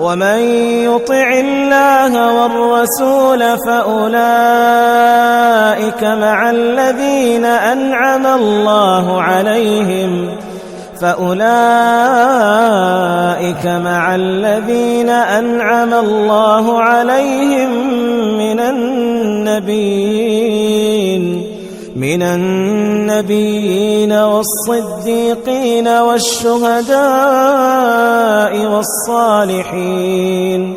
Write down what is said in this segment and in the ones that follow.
ومن يطع الله والرسول فأولئك مع الذين أنعم الله عليهم من النبيين والصديقين والشهداء والصالحين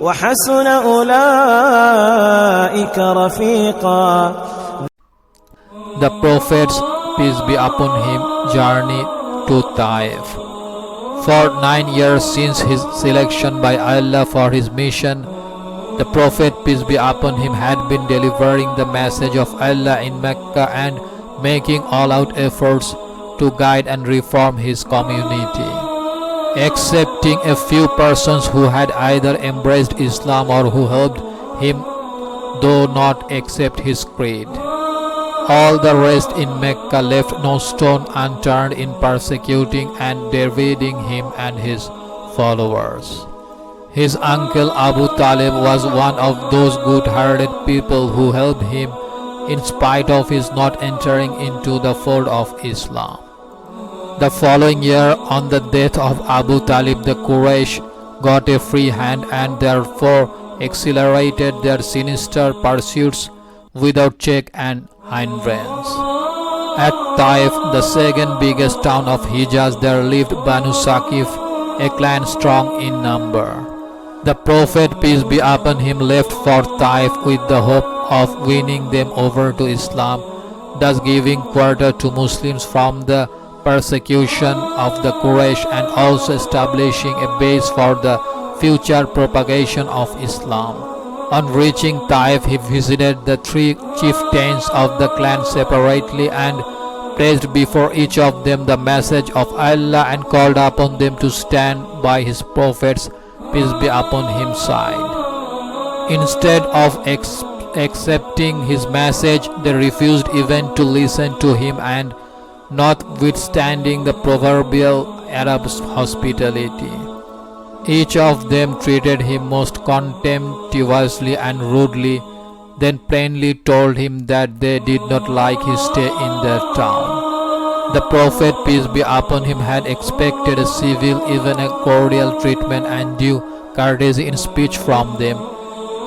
وحسن أولئك رفيقا. The prophets, peace be upon him, journeyed to Taif. For 9 years since his selection by Allah for his mission, the Prophet, peace be upon him, had been delivering the message of Allah in Mecca and making all-out efforts to guide and reform his community. Excepting a few persons who had either embraced Islam or who helped him, though not accept his creed. All the rest in Mecca left no stone unturned in persecuting and deriding him and his followers. His uncle Abu Talib was one of those good-hearted people who helped him in spite of his not entering into the fold of Islam. The following year, on the death of Abu Talib, the Quraysh got a free hand and therefore accelerated their sinister pursuits without check and hindrance. At Taif, the second biggest town of Hijaz, there lived Banu Saqif, a clan strong in number. The Prophet, peace be upon him, left for Taif with the hope of winning them over to Islam, thus giving quarter to Muslims from the persecution of the Quraysh and also establishing a base for the future propagation of Islam. On reaching Taif, he visited the 3 chieftains of the clan separately and placed before each of them the message of Allah and called upon them to stand by his prophets, peace be upon him, side. Instead of accepting his message, they refused even to listen to him, and notwithstanding the proverbial Arab's hospitality, each of them treated him most contemptuously and rudely, then plainly told him that they did not like his stay in their town. The Prophet, peace be upon him, had expected a civil, even a cordial treatment and due courtesy in speech from them,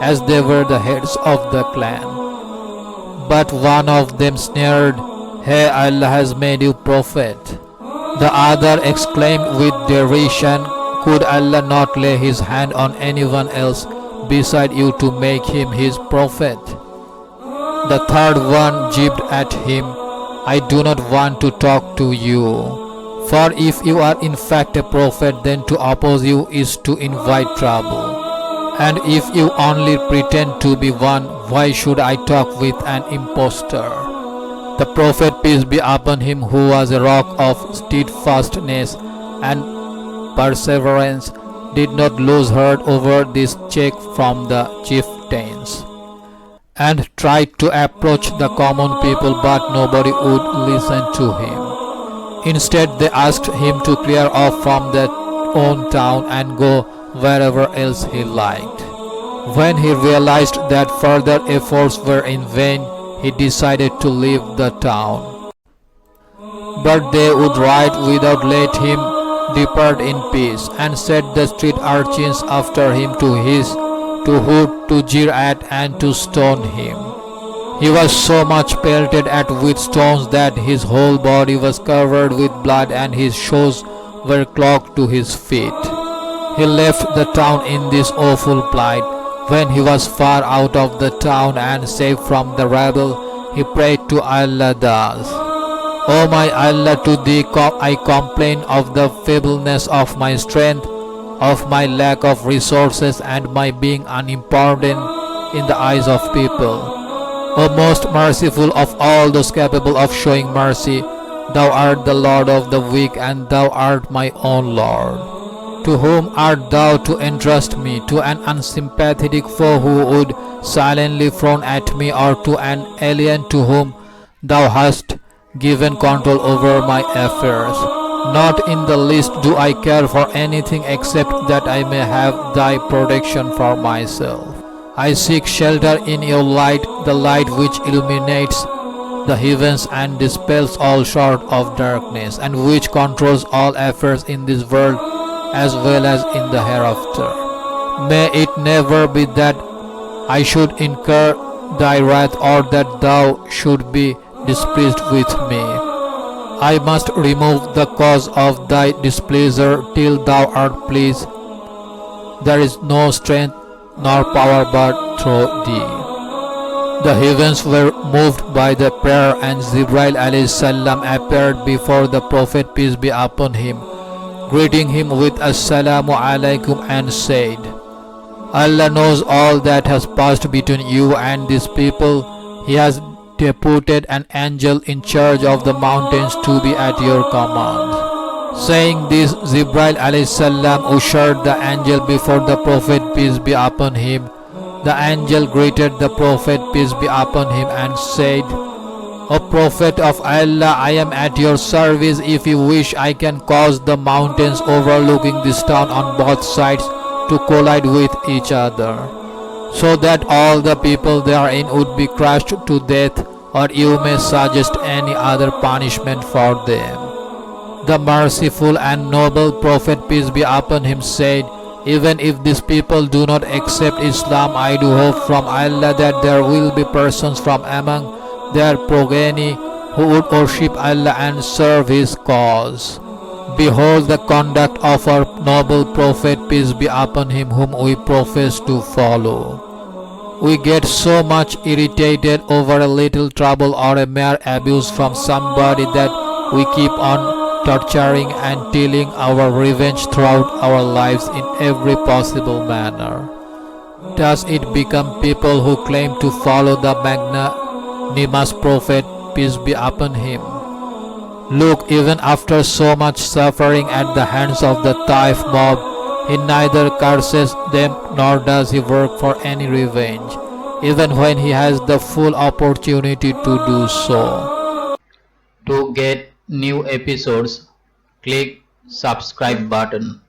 as they were the heads of the clan. But one of them sneered, "Hey, Allah has made you prophet." The other exclaimed with derision, "Could Allah not lay his hand on anyone else beside you to make him his prophet?" The third one gibed at him, "I do not want to talk to you, for if you are in fact a prophet, then to oppose you is to invite trouble. And if you only pretend to be one, why should I talk with an impostor?" The Prophet, peace be upon him, who was a rock of steadfastness and perseverance, did not lose heart over this check from the chieftains, and tried to approach the common people, but nobody would listen to him. Instead, they asked him to clear off from their own town and go wherever else he liked. When he realized that further efforts were in vain, he decided to leave the town. But they would ride without let him depart in peace, and set the street urchins after him to hoot, to jeer at, and to stone him. He was so much pelted at with stones that his whole body was covered with blood and his shoes were clogged to his feet. He left the town in this awful plight. When he was far out of the town and safe from the rabble, he prayed to Allah thus, "O my Allah, to thee I complain of the feebleness of my strength, of my lack of resources, and my being unimportant in the eyes of people. O most merciful of all those capable of showing mercy, thou art the Lord of the weak, and thou art my own Lord. To whom art thou to entrust me? To an unsympathetic foe who would silently frown at me, or to an alien to whom thou hast given control over my affairs? Not in the least do I care for anything except that I may have thy protection for myself. I seek shelter in your light, the light which illuminates the heavens and dispels all sort of darkness, and which controls all affairs in this world as well as in the hereafter. May it never be that I should incur thy wrath, or that thou should be displeased with me. I must remove the cause of thy displeasure till thou art pleased. There is no strength nor power but through thee. The heavens were moved by the prayer, and Jibril alayhi salam appeared before the Prophet, peace be upon him, greeting him with Assalamu alaikum, and said, Allah knows all that has passed between you and these people. He has deputed an angel in charge of the mountains to be at your command. Saying this, Jibril alayhi salam ushered the angel before the Prophet, peace be upon him. The angel greeted the Prophet, peace be upon him, and said, O Prophet of Allah, I am at your service. If you wish, I can cause the mountains overlooking this town on both sides to collide with each other, so that all the people therein would be crushed to death, or you may suggest any other punishment for them. The merciful and noble Prophet, peace be upon him, said, even if these people do not accept Islam, I do hope from Allah that there will be persons from among their progeny who would worship Allah and serve His cause. Behold the conduct of our noble Prophet, peace be upon him, whom we profess to follow. We get so much irritated over a little trouble or a mere abuse from somebody that we keep on torturing and telling our revenge throughout our lives in every possible manner. Thus it become people who claim to follow the magnanimous Prophet, peace be upon him. Look, even after so much suffering at the hands of the Taif mob, he neither curses them nor does he work for any revenge, even when he has the full opportunity to do so. To get new episodes, click subscribe button.